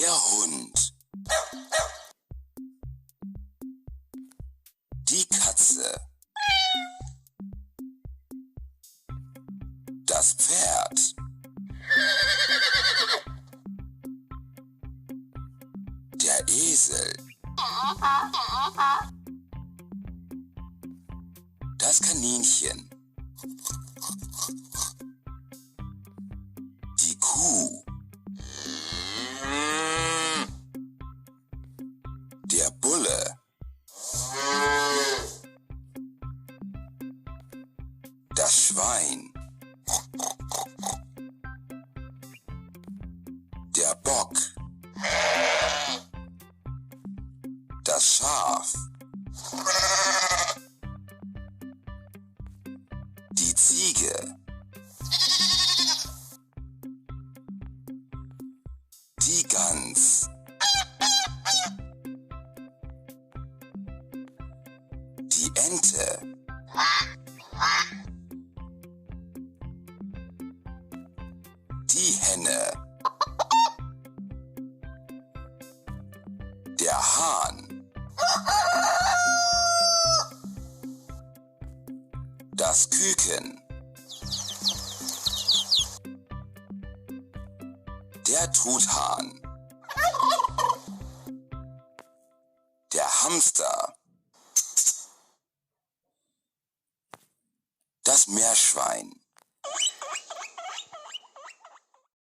Der Hund. Die Katze. Das Pferd. Der Esel. Das Kaninchen. Die Kuh. Der Bulle. Das Schwein. Der Bock. Das Schaf. Die Ziege. Die Gans. Die Ente. Die Henne. Der Hahn. Das Küken. Der Truthahn. Der Hamster. Das Meerschwein.